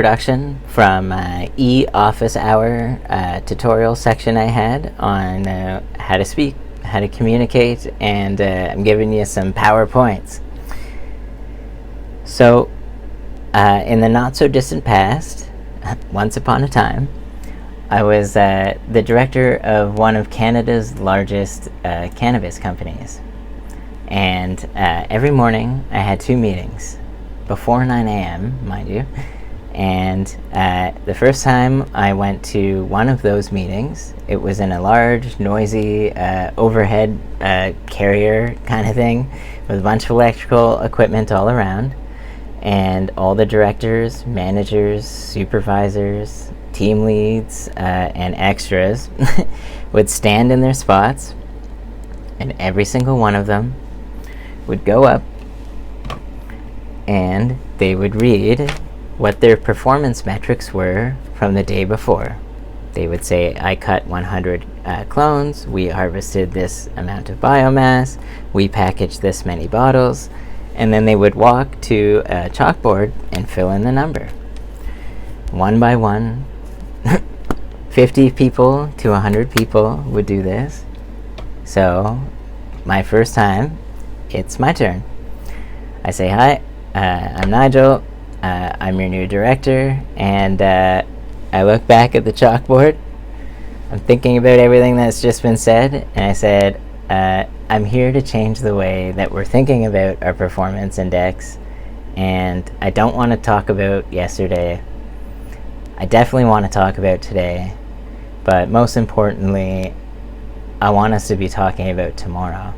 Production from e-office hour tutorial section I had on how to speak, how to communicate, and I'm giving you some PowerPoints. So in the not so distant past, once upon a time, I was the director of one of Canada's largest cannabis companies, and every morning I had 2 meetings before 9 a.m., mind you. And the first time I went to one of those meetings, it was in a large, noisy, overhead carrier kind of thing with a bunch of electrical equipment all around. And all the directors, managers, supervisors, team leads, and extras would stand in their spots, and every single one of them would go up and they would read what their performance metrics were from the day before. They would say, I cut 100 clones, we harvested this amount of biomass, we packaged this many bottles, and then they would walk to a chalkboard and fill in the number. One by one, 50 people to 100 people would do this. So, my first time, it's my turn. I say, hi, I'm Nigel. I'm your new director, and I look back at the chalkboard. I'm thinking about everything that's just been said, and I said, I'm here to change the way that we're thinking about our performance index, and I don't want to talk about yesterday. I definitely want to talk about today, but most importantly, I want us to be talking about tomorrow.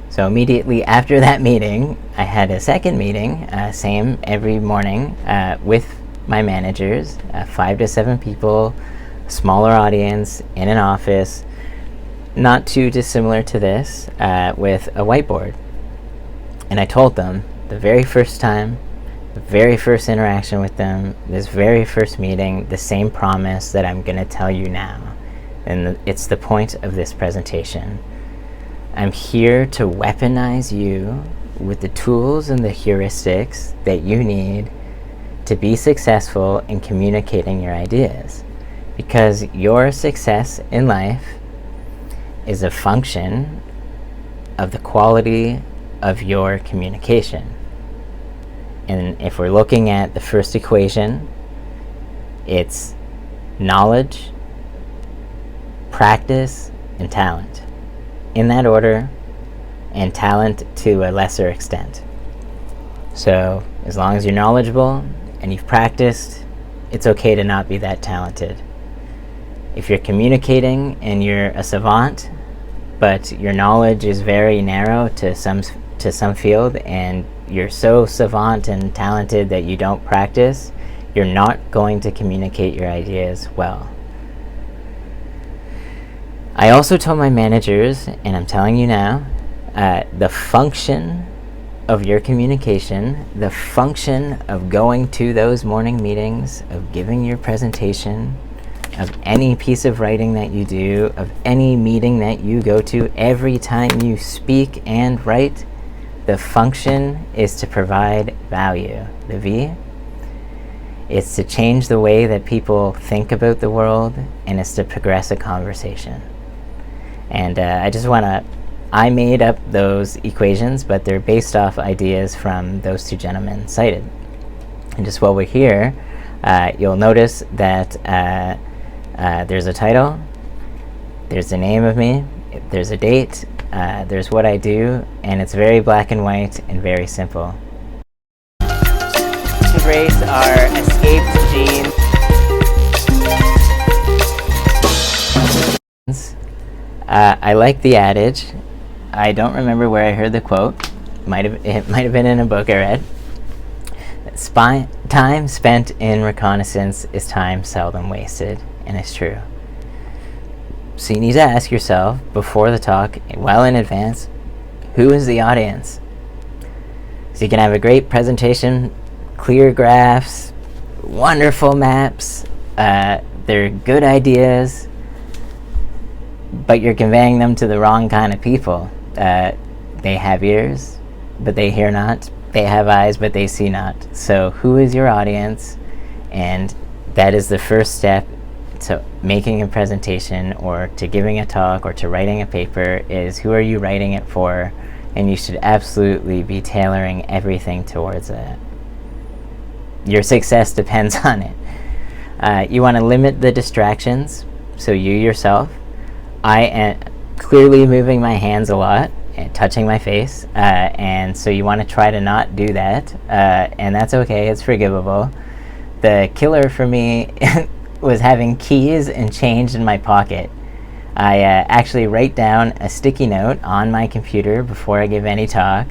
So immediately after that meeting, I had a second meeting, same every morning, with my managers, 5 to 7 people, smaller audience, in an office, not too dissimilar to this, with a whiteboard. And I told them the very first time, the very first interaction with them, this very first meeting, the same promise that I'm going to tell you now. And it's the point of this presentation. I'm here to weaponize you with the tools and the heuristics that you need to be successful in communicating your ideas. Because your success in life is a function of the quality of your communication. And if we're looking at the first equation, it's knowledge, practice, and talent. In that order, and talent to a lesser extent. So as long as you're knowledgeable and you've practiced, it's okay to not be that talented. If you're communicating and you're a savant, but your knowledge is very narrow to some field, and you're so savant and talented that you don't practice, you're not going to communicate your ideas well. I also told my managers, and I'm telling you now, the function of your communication, the function of going to those morning meetings, of giving your presentation, of any piece of writing that you do, of any meeting that you go to, every time you speak and write, the function is to provide value. The V, it's to change the way that people think about the world, and it's to progress a conversation. And I made up those equations, but they're based off ideas from those 2 gentlemen cited. And just while we're here, you'll notice that there's a title, there's the name of me, there's a date, there's what I do, and it's very black and white and very simple. Embrace our escaped genes. I like the adage. I don't remember where I heard the quote. It might have been in a book I read. Time spent in reconnaissance is time seldom wasted, and it's true. So you need to ask yourself before the talk, well in advance, who is the audience? So you can have a great presentation, clear graphs, wonderful maps, they're good ideas, but you're conveying them to the wrong kind of people. They have ears, but they hear not. they have eyes but they see not. So who is your audience? And that is the first step to making a presentation, or to giving a talk, or to writing a paper, is who are you writing it for? And you should absolutely be tailoring everything towards that. Your success depends on it. You want to limit the distractions. So you yourself, I am clearly moving my hands a lot and touching my face, and so you want to try to not do that, and that's okay, it's forgivable. The killer for me was having keys and change in my pocket. I actually write down a sticky note on my computer before I give any talk.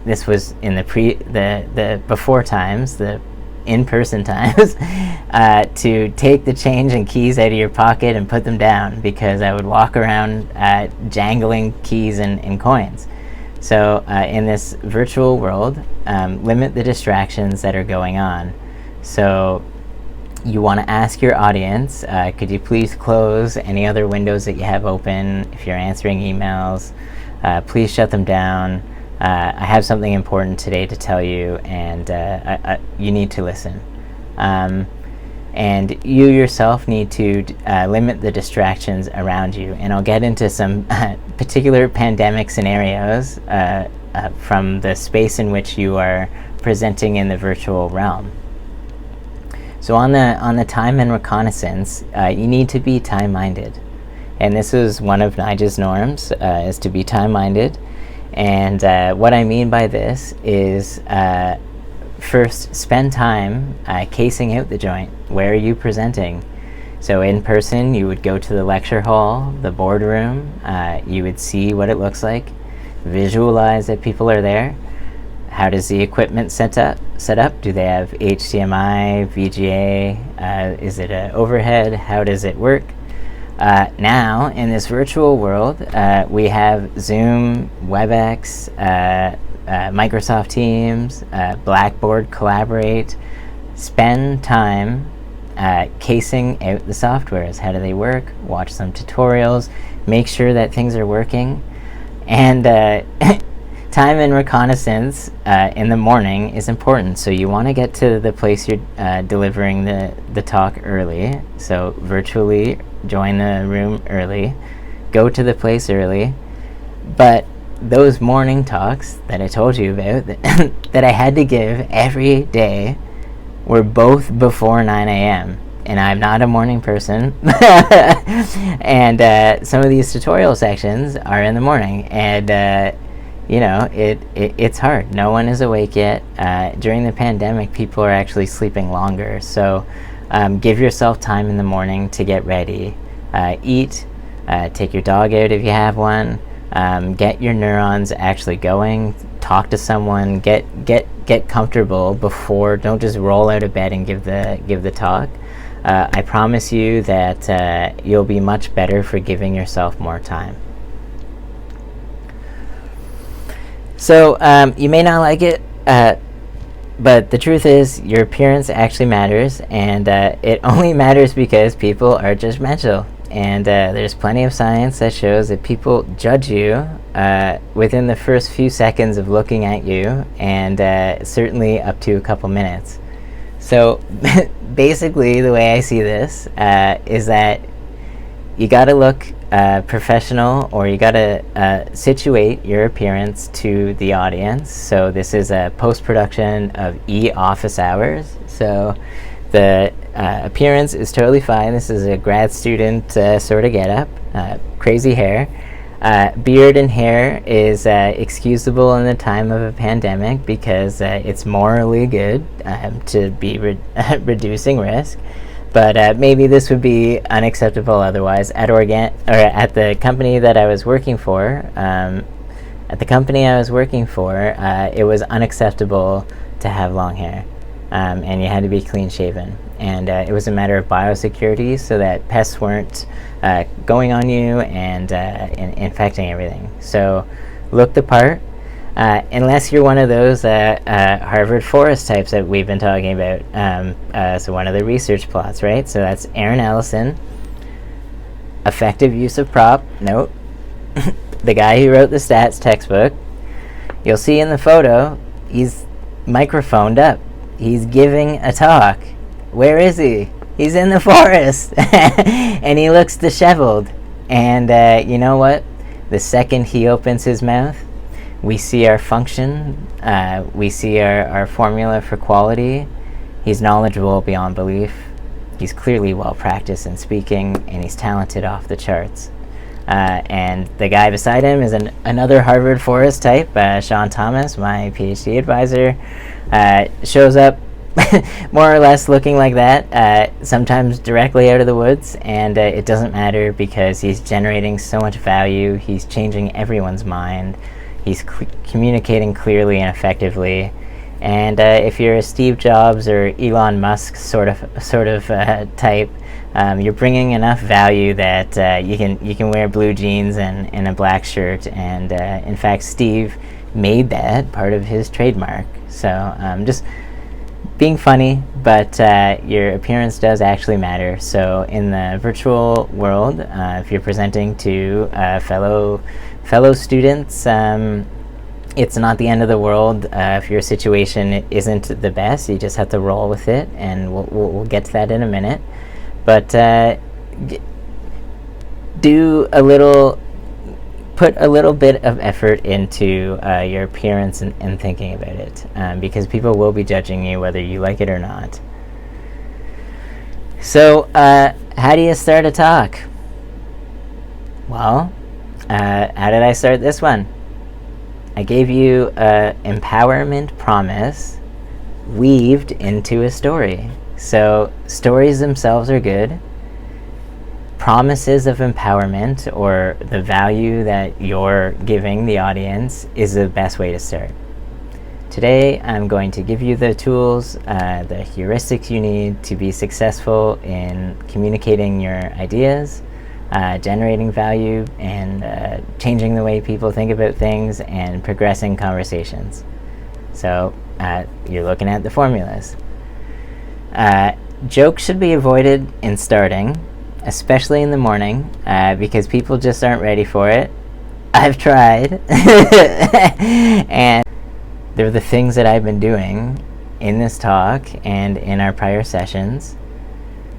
This was in the before times, the in-person times, to take the change and keys out of your pocket and put them down, because I would walk around jangling keys and coins. So in this virtual world, limit the distractions that are going on. So you want to ask your audience, could you please close any other windows that you have open? If you're answering emails, please shut them down. I have something important today to tell you, and you need to listen. And you yourself need to limit the distractions around you. And I'll get into some particular pandemic scenarios from the space in which you are presenting in the virtual realm. So on the time and reconnaissance, you need to be time-minded. And this is one of Nigel's norms, is to be time-minded. And what I mean by this is, first, spend time casing out the joint. Where are you presenting? So in person, you would go to the lecture hall, the boardroom. You would see what it looks like. Visualize that people are there. How does the equipment set up? Do they have HDMI, VGA? Is it an overhead? How does it work? Now, in this virtual world, we have Zoom, WebEx, Microsoft Teams, Blackboard, Collaborate. Spend time casing out the softwares. How do they work? Watch some tutorials. Make sure that things are working. And time and reconnaissance in the morning is important. So you want to get to the place you're delivering the talk early. So virtually join the room early. Go to the place early. But those morning talks that I told you about, that I had to give every day, were both before 9 a.m. And I'm not a morning person. And some of these tutorial sections are in the morning. And you know, it's hard. No one is awake yet. During the pandemic, people are actually sleeping longer. So give yourself time in the morning to get ready. Eat. Take your dog out if you have one. Get your neurons actually going. Talk to someone. Get comfortable before. Don't just roll out of bed and give the talk. I promise you that you'll be much better for giving yourself more time. So you may not like it, but the truth is your appearance actually matters, and it only matters because people are judgmental. And there's plenty of science that shows that people judge you within the first few seconds of looking at you, and certainly up to a couple minutes. So basically the way I see this is that you got to look professional, or you got to situate your appearance to the audience. So this is a post-production of office hours. So the appearance is totally fine. This is a grad student sort of get-up. Crazy hair. Beard and hair is excusable in the time of a pandemic because it's morally good to be reducing risk. But maybe this would be unacceptable otherwise. At the company that I was working for, it was unacceptable to have long hair, and you had to be clean shaven. And it was a matter of biosecurity, so that pests weren't going on you and infecting everything. So look the part. Unless you're one of those Harvard Forest types that we've been talking about. So one of the research plots, right? So that's Aaron Ellison. Effective use of prop. Nope. The guy who wrote the stats textbook. You'll see in the photo, He's microphoned up. He's giving a talk. Where is he? He's in the forest. And he looks disheveled. And you know what? The second he opens his mouth, we see our function. We see our formula for quality. He's knowledgeable beyond belief. He's clearly well practiced in speaking, and he's talented off the charts. And the guy beside him is another Harvard Forest type, Sean Thomas, my PhD advisor, shows up more or less looking like that, sometimes directly out of the woods, and it doesn't matter because he's generating so much value. He's changing everyone's mind. He's communicating clearly and effectively. And if you're a Steve Jobs or Elon Musk sort of type, you're bringing enough value that you can wear blue jeans and a black shirt. And in fact, Steve made that part of his trademark. So just being funny, but your appearance does actually matter. So in the virtual world, if you're presenting to fellow students, it's not the end of the world. If your situation isn't the best, you just have to roll with it, and we'll get to that in a minute. But put a little bit of effort into your appearance and thinking about it, because people will be judging you whether you like it or not. So how do you start a talk? Well, how did I start this one? I gave you an empowerment promise weaved into a story. So stories themselves are good. Promises of empowerment, or the value that you're giving the audience, is the best way to start. Today I'm going to give you the tools, the heuristics you need to be successful in communicating your ideas, generating value, and changing the way people think about things, and progressing conversations. So you're looking at the formulas. Jokes should be avoided in starting, especially in the morning, because people just aren't ready for it. I've tried. And they're the things that I've been doing in this talk and in our prior sessions.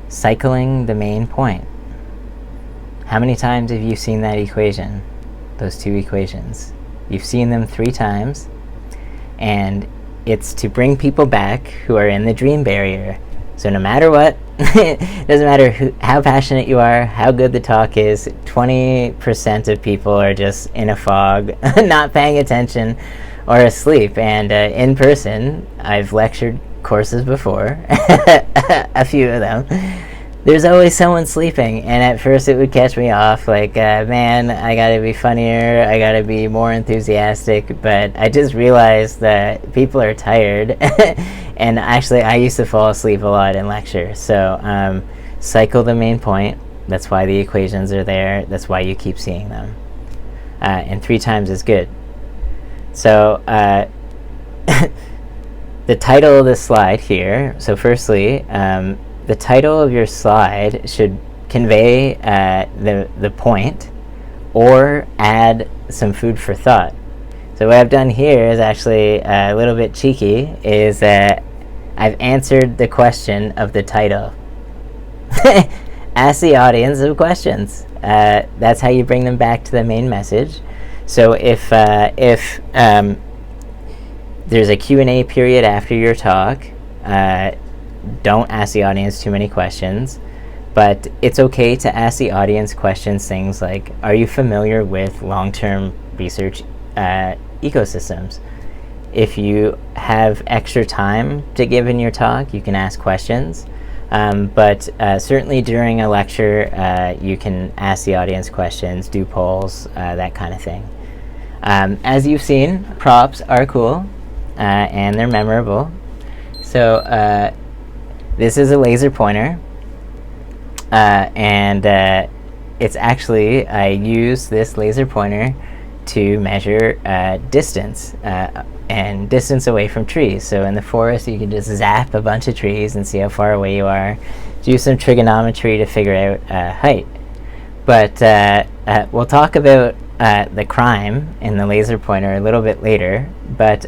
Cycling the main point. How many times have you seen that equation? Those two equations. You've seen them 3 times, and it's to bring people back who are in the dream barrier. So no matter what, it doesn't matter how passionate you are, how good the talk is, 20% of people are just in a fog, not paying attention, or asleep. And in person, I've lectured courses before, a few of them. There's always someone sleeping, and at first it would catch me off, like, man, I gotta be funnier, I gotta be more enthusiastic, but I just realized that people are tired, and actually I used to fall asleep a lot in lecture. So cycle the main point. That's why the equations are there. That's why you keep seeing them. And 3 times is good. So the title of this slide here, so firstly, the title of your slide should convey the point, or add some food for thought. So what I've done here is actually a little bit cheeky, is I've answered the question of the title. Ask the audience some questions. That's how you bring them back to the main message. So if there's a Q&A period after your talk, don't ask the audience too many questions, but it's okay to ask the audience questions, things like, are you familiar with long-term research ecosystems? If you have extra time to give in your talk, you can ask questions, but certainly during a lecture, you can ask the audience questions, do polls, that kind of thing. As you've seen, props are cool, and they're memorable. So this is a laser pointer, and it's actually, I use this laser pointer to measure distance, and distance away from trees. So in the forest, you can just zap a bunch of trees and see how far away you are, do some trigonometry to figure out height. But we'll talk about the crime in the laser pointer a little bit later, but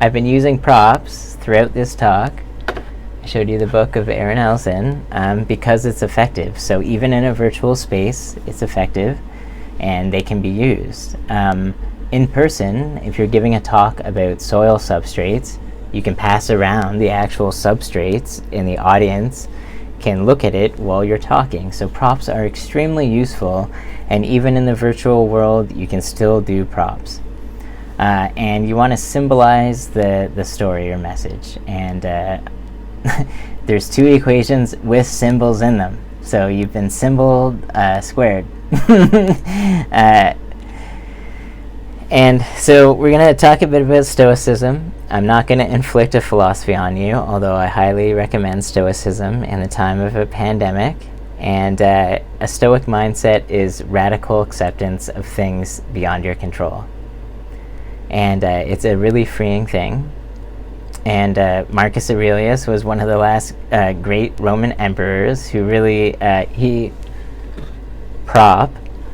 I've been using props throughout this talk. I showed you the book of Aaron Ellison because it's effective. So even in a virtual space, it's effective, and they can be used. In person, if you're giving a talk about soil substrates, you can pass around the actual substrates, and the audience can look at it while you're talking. So props are extremely useful, and even in the virtual world, you can still do props. And you want to symbolize the story or message. And there's two equations with symbols in them. So you've been symboled squared. And so we're going to talk a bit about Stoicism. I'm not going to inflict a philosophy on you, although I highly recommend Stoicism in the time of a pandemic. And a Stoic mindset is radical acceptance of things beyond your control. And it's a really freeing thing. And Marcus Aurelius was one of the last great Roman emperors who really,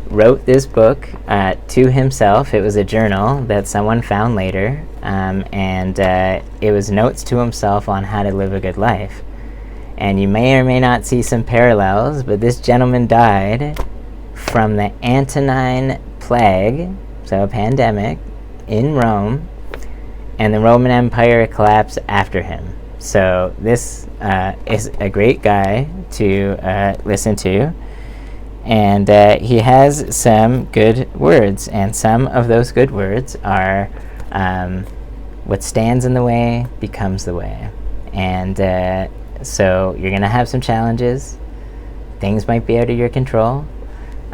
wrote this book to himself. It was a journal that someone found later, and it was notes to himself on how to live a good life. And you may or may not see some parallels, but this gentleman died from the Antonine Plague, so a pandemic, in Rome, and the Roman Empire collapsed after him. So this is a great guy to listen to. And he has some good words, and some of those good words are what stands in the way becomes the way. And so you're going to have some challenges. Things might be out of your control,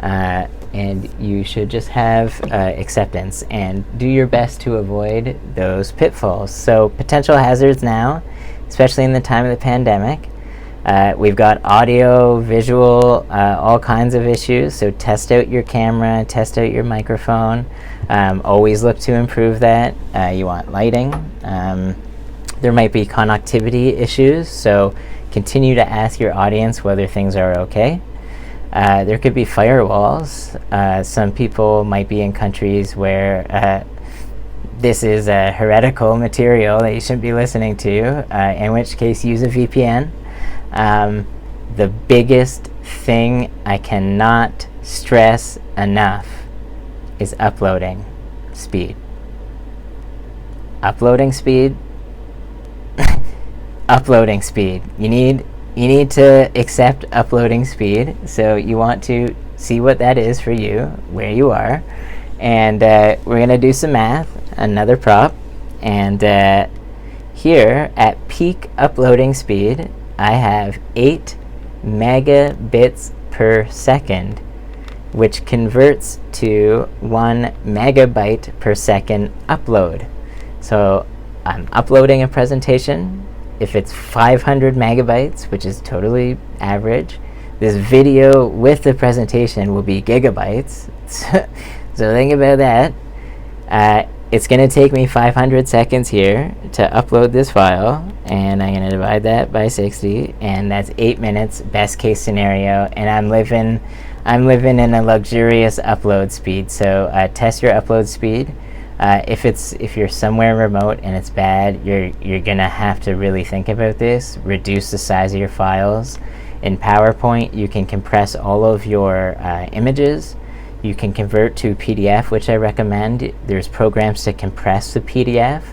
and you should just have acceptance and do your best to avoid those pitfalls. So potential hazards now, especially in the time of the pandemic. We've got audio, visual, all kinds of issues, so test out your camera, test out your microphone. Always look to improve that. You want lighting. There might be connectivity issues, so continue to ask your audience whether things are okay. There could be firewalls. Some people might be in countries where this is heretical material that you shouldn't be listening to, in which case use a VPN. The biggest thing I cannot stress enough is uploading speed. Uploading speed. Uploading speed. You need to accept uploading speed. So you want to see what that is for you, where you are, and we're gonna do some math. Another prop, and here at peak uploading speed, I have 8 megabits per second, which converts to 1 megabyte per second upload. So I'm uploading a presentation. If it's 500 megabytes, which is totally average, this video with the presentation will be gigabytes. So think about that. It's going to take me 500 seconds here to upload this file, and I'm going to divide that by 60, and that's 8 minutes, best case scenario, and I'm living in a luxurious upload speed. So test your upload speed. If you're somewhere remote and it's bad, you're going to have to really think about this. Reduce the size of your files. In PowerPoint, you can compress all of your images. You can convert to PDF, which I recommend. There's programs to compress the PDF.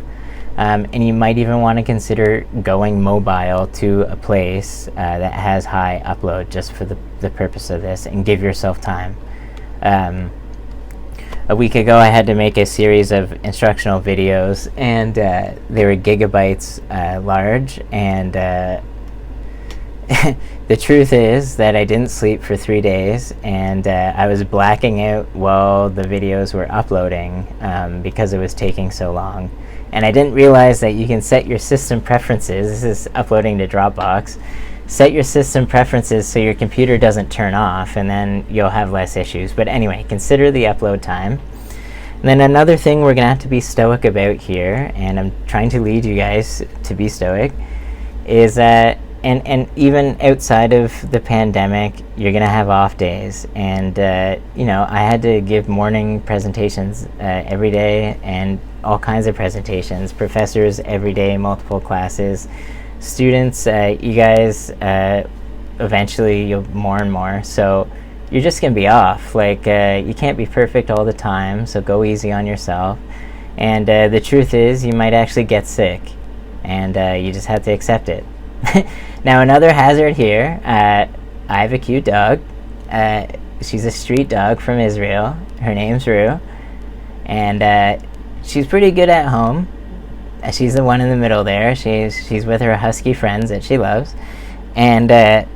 And you might even want to consider going mobile to a place that has high upload just for the purpose of this, and give yourself time. A week ago, I had to make a series of instructional videos, and they were gigabytes large, and the truth is that I didn't sleep for 3 days, and I was blacking out while the videos were uploading because it was taking so long. And I didn't realize that you can set your system preferences. This is uploading to Dropbox. Set your system preferences so your computer doesn't turn off, and then you'll have less issues. But anyway, consider the upload time. And then another thing we're going to have to be stoic about here, and I'm trying to lead you guys to be stoic, is that and even outside of the pandemic, you're going to have off days. And I had to give morning presentations every day, and all kinds of presentations, professors every day, multiple classes, students, you guys, eventually you'll more and more, so you're just gonna be off. Like, you can't be perfect all the time, so go easy on yourself. And the truth is, you might actually get sick, and you just have to accept it. Now, another hazard here, I have a cute dog. She's a street dog from Israel. Her name's Rue, and she's pretty good at home. She's the one in the middle there. She's with her husky friends that she loves, and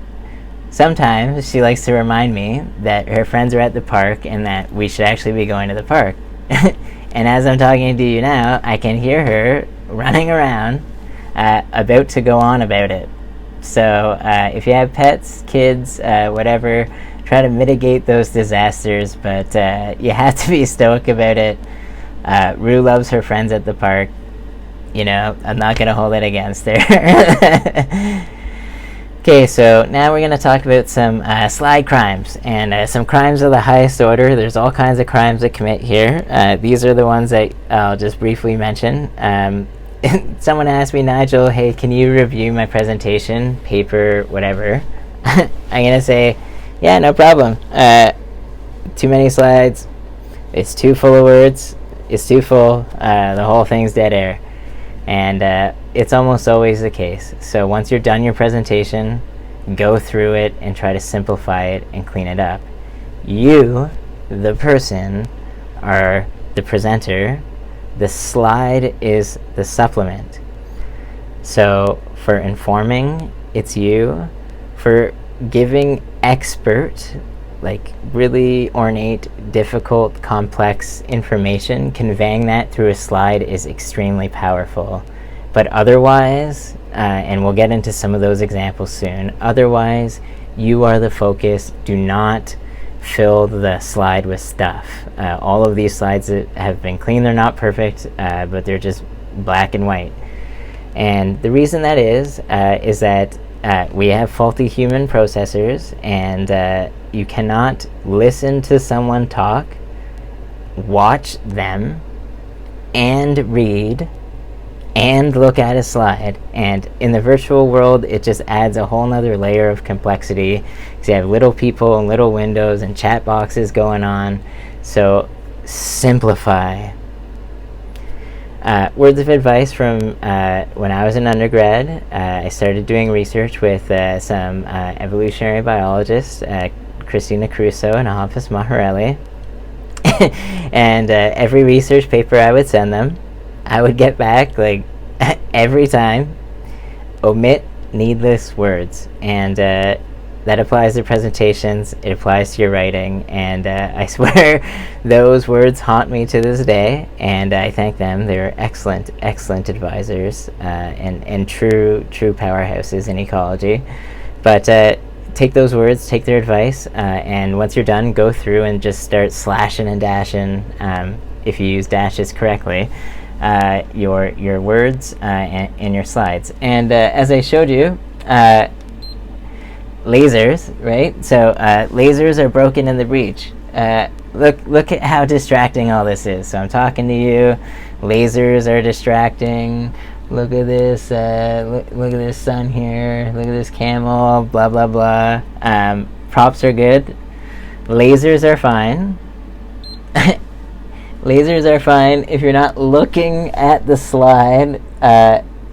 sometimes she likes to remind me that her friends are at the park and that we should actually be going to the park. And as I'm talking to you now, I can hear her running around, about to go on about it. So if you have pets, kids, whatever, try to mitigate those disasters, but you have to be stoic about it. Rue loves her friends at the park. You know, I'm not going to hold it against her. Okay, so now we're going to talk about some slide crimes, and some crimes of the highest order. There's all kinds of crimes to commit here. These are the ones that I'll just briefly mention. Someone asked me, Nigel, hey, can you review my presentation, paper, whatever? I'm going to say, yeah, no problem. Too many slides. It's too full of words. It's too full. The whole thing's dead air. And it's almost always the case. So once you're done your presentation, go through it and try to simplify it and clean it up. You, the person, are the presenter. The slide is the supplement. So for informing, it's you. For giving expert, like really ornate, difficult, complex information, conveying that through a slide is extremely powerful. But otherwise, and we'll get into some of those examples soon, otherwise you are the focus. Do not fill the slide with stuff. All of these slides that have been clean, they're not perfect, but they're just black and white. And the reason that is that we have faulty human processors, and you cannot listen to someone talk, watch them, and read, and look at a slide. And in the virtual world, it just adds a whole nother layer of complexity, because you have little people and little windows and chat boxes going on. So simplify. Words of advice from when I was an undergrad. I started doing research with some evolutionary biologists, Christina Crusoe and Alphys Maharelli. And every research paper I would send them, I would get back, like, every time, omit needless words. And that applies to presentations, it applies to your writing, and I swear those words haunt me to this day, and I thank them. They're excellent advisors, and true powerhouses in ecology. But take those words, take their advice, and once you're done, go through and just start slashing and dashing, if you use dashes correctly, your words and your slides. And as I showed you, lasers, right? So lasers are broken in the breach. Look at how distracting all this is. So I'm talking to you, lasers are distracting. Look at this, look at this sun here, look at this camel, blah blah blah. Props are good, lasers are fine. Lasers are fine if you're not looking at the slide,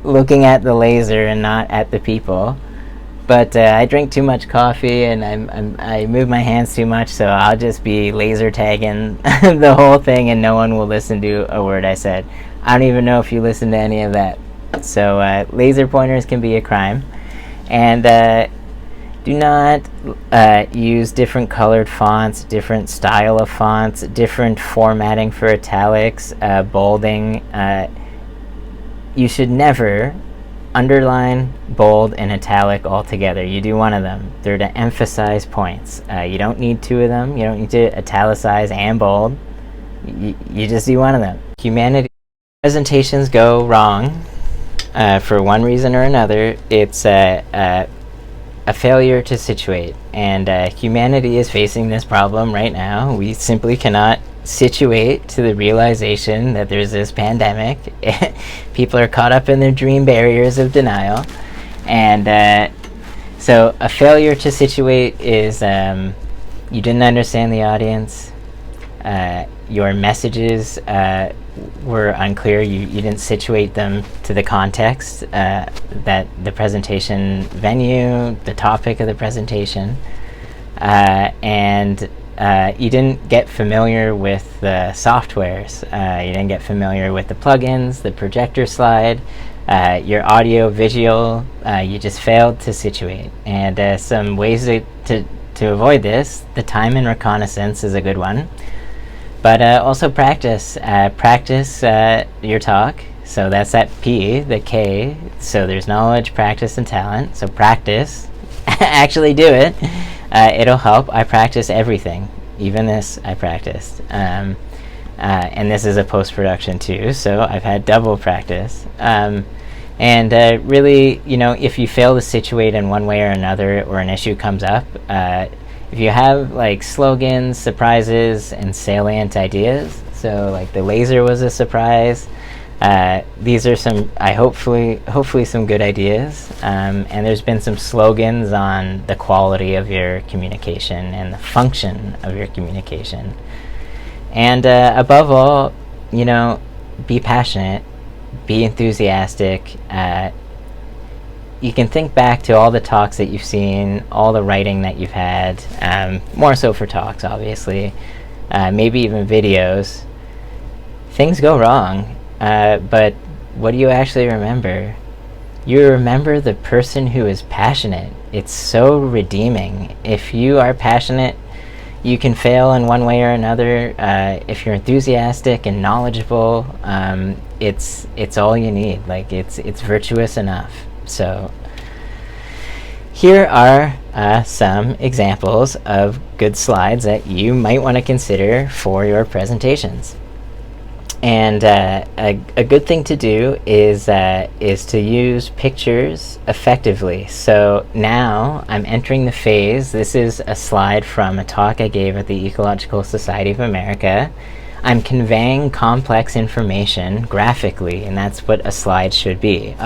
looking at the laser and not at the people. But I drink too much coffee and I move my hands too much, so I'll just be laser tagging the whole thing and no one will listen to a word I said. I don't even know if you listen to any of that. So laser pointers can be a crime. And do not use different colored fonts, different style of fonts, different formatting for italics, bolding. You should never underline, bold, and italic all together. You do one of them. They're to emphasize points. You don't need two of them. You don't need to italicize and bold. You just do one of them. Humanity presentations go wrong for one reason or another. It's a failure to situate, and humanity is facing this problem right now. We simply cannot situate to the realization that there's this pandemic. People are caught up in their dream barriers of denial. And so a failure to situate is you didn't understand the audience, your messages were unclear, you didn't situate them to the context, that the presentation venue, the topic of the presentation, and you didn't get familiar with the softwares, you didn't get familiar with the plugins, the projector slide, your audio, visual, you just failed to situate. And some ways to avoid this, the time and reconnaissance is a good one. But also practice. Practice your talk. So that's that P, the K. So there's knowledge, practice, and talent. So practice. Actually do it. It'll help. I practice everything. Even this I practiced. And this is a post-production too, so I've had double practice. And really, if you fail to situate in one way or another, or an issue comes up, if you have like slogans, surprises, and salient ideas, so like the laser was a surprise, these are some, hopefully some good ideas, and there's been some slogans on the quality of your communication and the function of your communication. And above all, be passionate, be enthusiastic. You can think back to all the talks that you've seen, all the writing that you've had, more so for talks, obviously, maybe even videos. Things go wrong, but what do you actually remember? You remember the person who is passionate. It's so redeeming. If you are passionate, you can fail in one way or another. If you're enthusiastic and knowledgeable, it's all you need. Like it's virtuous enough. So here are some examples of good slides that you might want to consider for your presentations. And a good thing to do is to use pictures effectively. So now I'm entering the phase. This is a slide from a talk I gave at the Ecological Society of America. I'm conveying complex information graphically, and that's what a slide should be.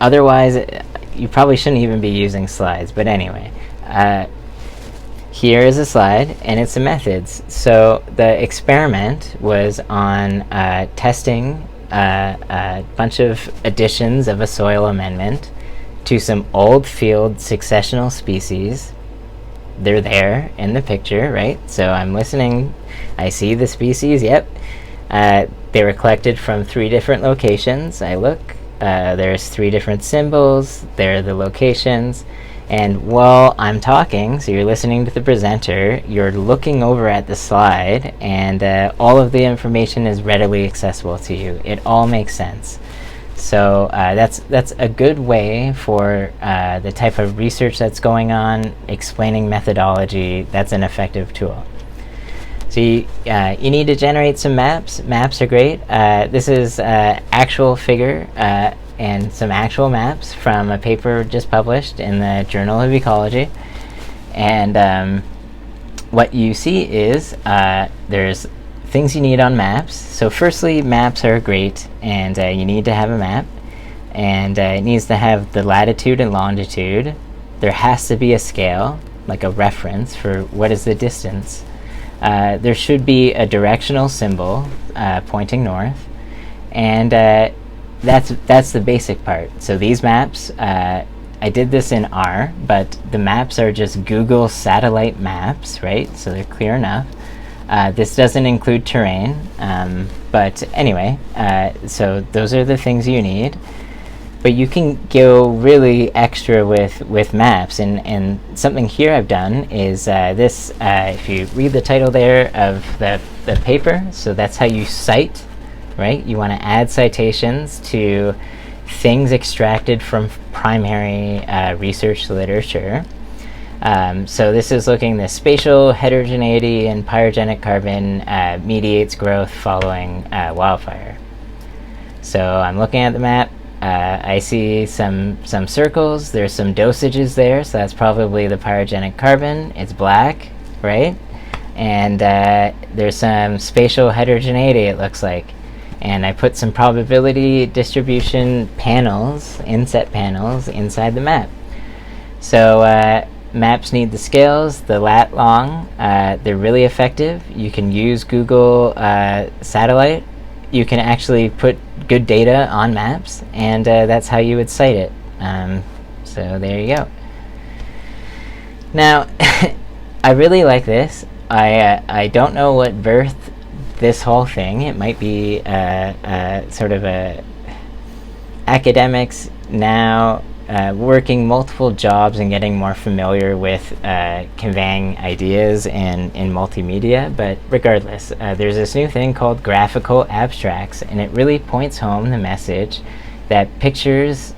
Otherwise, you probably shouldn't even be using slides. But anyway, here is a slide, and it's the methods. So the experiment was on testing a bunch of additions of a soil amendment to some old field successional species. They're there in the picture, right? So I'm listening. I see the species. Yep. They were collected from 3 different locations. I look. There's 3 different symbols. There are the locations. And while I'm talking, so you're listening to the presenter, you're looking over at the slide, and all of the information is readily accessible to you. It all makes sense. So that's a good way for the type of research that's going on, explaining methodology. That's an effective tool. So you need to generate some maps. Maps are great. This is actual figure and some actual maps from a paper just published in the Journal of Ecology. And what you see is there's things you need on maps. So firstly, maps are great, and you need to have a map. And it needs to have the latitude and longitude. There has to be a scale, like a reference for what is the distance. There should be a directional symbol pointing north, and that's the basic part. So these maps, I did this in R, but the maps are just Google satellite maps, right? So they're clear enough. This doesn't include terrain, but anyway, so those are the things you need. But you can go really extra with maps, and something here I've done is this, if you read the title there of the paper, so that's how you cite, right? You want to add citations to things extracted from primary research literature. So this is looking the spatial heterogeneity and pyrogenic carbon mediates growth following wildfire. So I'm looking at the map. I see some circles. There's some dosages there, so that's probably the pyrogenic carbon. It's black, right? and there's some spatial heterogeneity, it looks like. And I put some probability distribution panels, inset panels, inside the map. So maps need the scales, the lat long. They're really effective. You can use Google Satellite. You can actually put good data on maps, and that's how you would cite it. So there you go. Now, I really like this. I don't know what birthed this whole thing. It might be sort of a academics now working multiple jobs and getting more familiar with conveying ideas in multimedia. But regardless, there's this new thing called graphical abstracts, and it really points home the message that pictures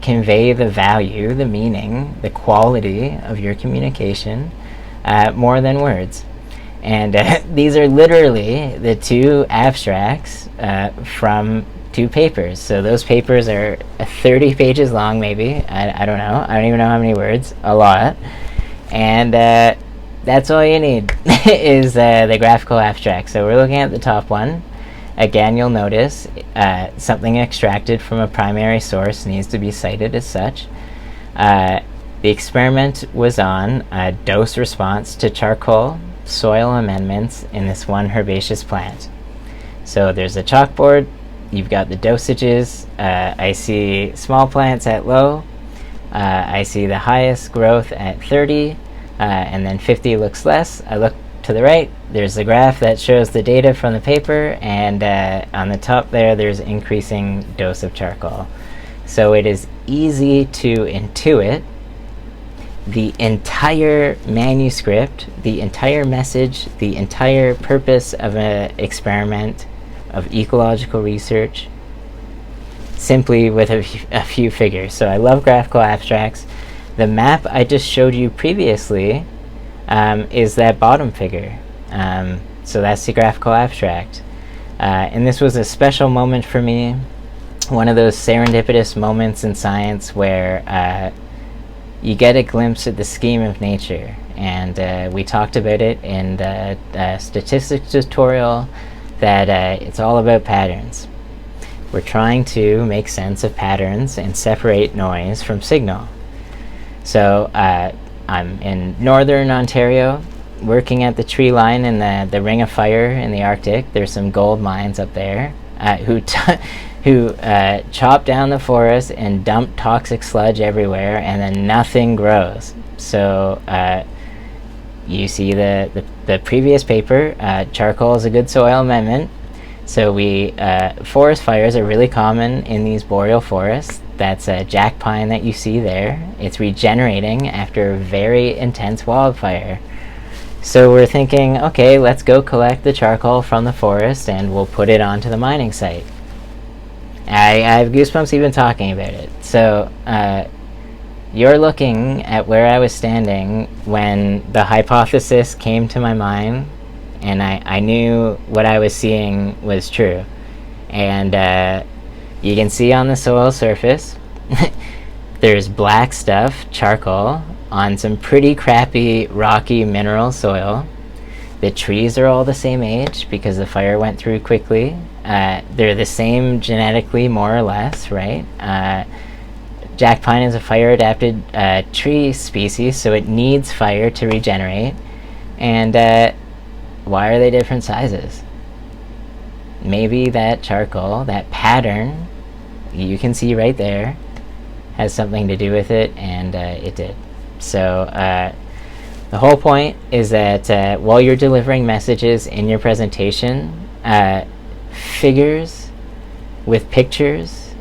convey the value, the meaning, the quality of your communication more than words. And these are literally the two abstracts from two papers. So those papers are 30 pages long, maybe. I don't know. I don't even know how many words. A lot. And that's all you need is the graphical abstract. So we're looking at the top one. Again, you'll notice something extracted from a primary source needs to be cited as such. The experiment was on a dose response to charcoal soil amendments in this one herbaceous plant. So there's a chalkboard, you've got the dosages. I see small plants at low, I see the highest growth at 30, and then 50 looks less. I look to the right, there's the graph that shows the data from the paper, and on the top there's increasing dose of charcoal. So it is easy to intuit the entire manuscript, the entire message, the entire purpose of an experiment of ecological research simply with a few figures. So I love graphical abstracts. The map I just showed you previously is that bottom figure. So that's the graphical abstract. And this was a special moment for me, one of those serendipitous moments in science where you get a glimpse at the scheme of nature, and we talked about it in the statistics tutorial, that it's all about patterns. We're trying to make sense of patterns and separate noise from signal. So I'm in northern Ontario, working at the tree line in the Ring of Fire in the Arctic. There's some gold mines up there who chop down the forest and dump toxic sludge everywhere, and then nothing grows. So you see the previous paper, charcoal is a good soil amendment. So forest fires are really common in these boreal forests. That's a jack pine that you see there. It's regenerating after a very intense wildfire. So we're thinking, okay, let's go collect the charcoal from the forest and we'll put it onto the mining site. I have goosebumps even talking about it. So you're looking at where I was standing when the hypothesis came to my mind, and I knew what I was seeing was true. And you can see on the soil surface there's black stuff, charcoal, on some pretty crappy rocky mineral soil. The trees are all the same age because the fire went through quickly. They're the same genetically, more or less, right? Jack pine is a fire-adapted tree species, so it needs fire to regenerate. And why are they different sizes? Maybe that charcoal, that pattern, you can see right there, has something to do with it, and it did. So the whole point is that while you're delivering messages in your presentation, figures with pictures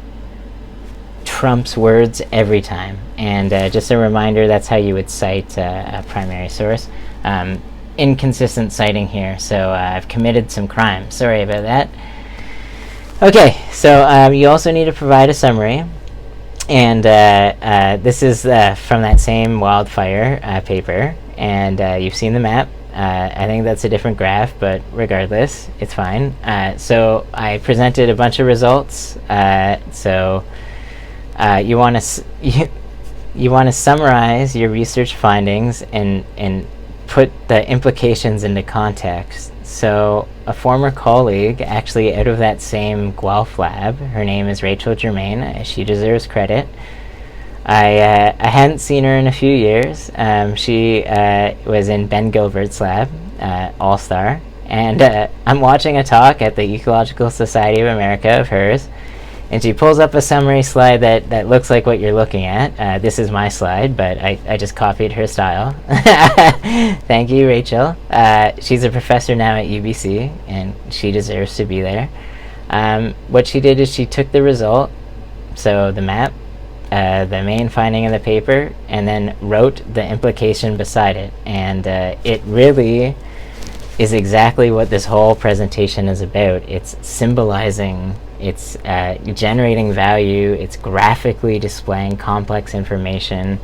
trumps words every time. And just a reminder, that's how you would cite a primary source. Inconsistent citing here, so I've committed some crime. Sorry about that. Okay, so you also need to provide a summary. And this is from that same wildfire paper. And you've seen the map. I think that's a different graph, but regardless, it's fine. So I presented a bunch of results. So you want to summarize your research findings and put the implications into context. So a former colleague, actually out of that same Guelph lab, her name is Rachel Germain, she deserves credit. I hadn't seen her in a few years. She was in Ben Gilbert's lab, All-Star, and I'm watching a talk at the Ecological Society of America of hers, and she pulls up a summary slide that looks like what you're looking at. This is my slide, but I just copied her style. Thank you, Rachel. She's a professor now at UBC, and she deserves to be there. What she did is she took the result, so the map, the main finding of the paper, and then wrote the implication beside it. And it really is exactly what this whole presentation is about. It's symbolizing, it's generating value, it's graphically displaying complex information,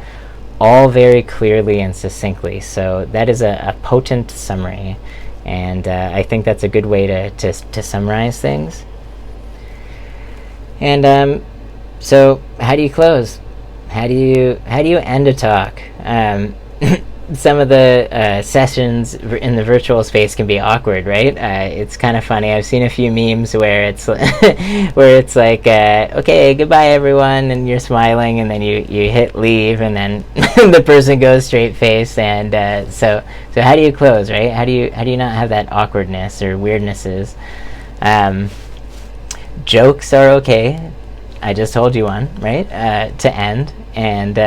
all very clearly and succinctly. So that is a potent summary, and I think that's a good way to summarize things. And so how do you close? How do you end a talk? Some of the sessions in the virtual space can be awkward, right? It's kind of funny. I've seen a few memes where it's where it's like, okay, goodbye everyone, and you're smiling, and then you hit leave, and then the person goes straight face. And so how do you close, right? How do you not have that awkwardness or weirdnesses? Jokes are okay. I just told you one, right? To end, and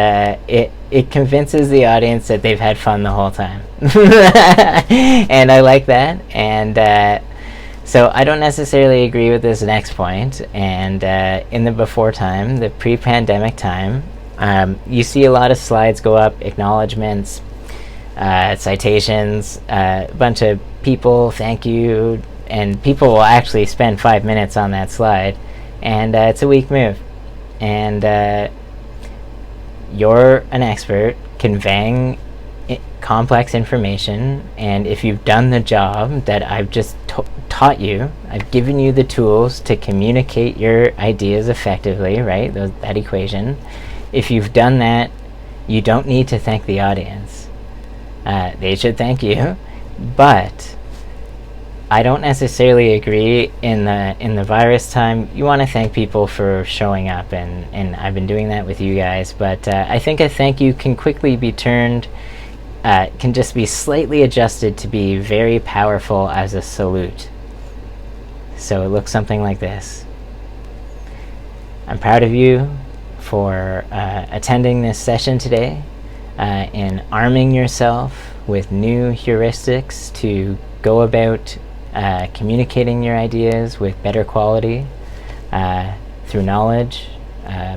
it convinces the audience that they've had fun the whole time. And I like that. And so I don't necessarily agree with this next point. And in the before time, the pre-pandemic time, you see a lot of slides go up, acknowledgements, citations, a bunch of people, thank you, and people will actually spend 5 minutes on that slide. And it's a weak move. And you're an expert conveying complex information, and if you've done the job that I've just taught you, I've given you the tools to communicate your ideas effectively, right? That equation. If you've done that, you don't need to thank the audience. They should thank you. But I don't necessarily agree in the virus time. You want to thank people for showing up, and I've been doing that with you guys, but I think a thank you can quickly be turned, can just be slightly adjusted to be very powerful as a salute. So it looks something like this. I'm proud of you for attending this session today, and arming yourself with new heuristics to go about communicating your ideas with better quality through knowledge,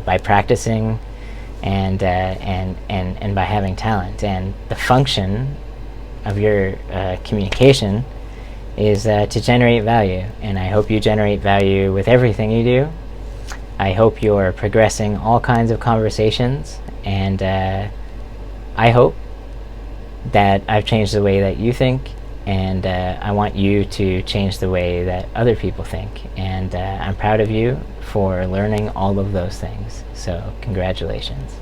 by practicing, and by having talent. And the function of your communication is to generate value. And I hope you generate value with everything you do. I hope you're progressing all kinds of conversations, and I hope that I've changed the way that you think, and I want you to change the way that other people think. And I'm proud of you for learning all of those things. So congratulations.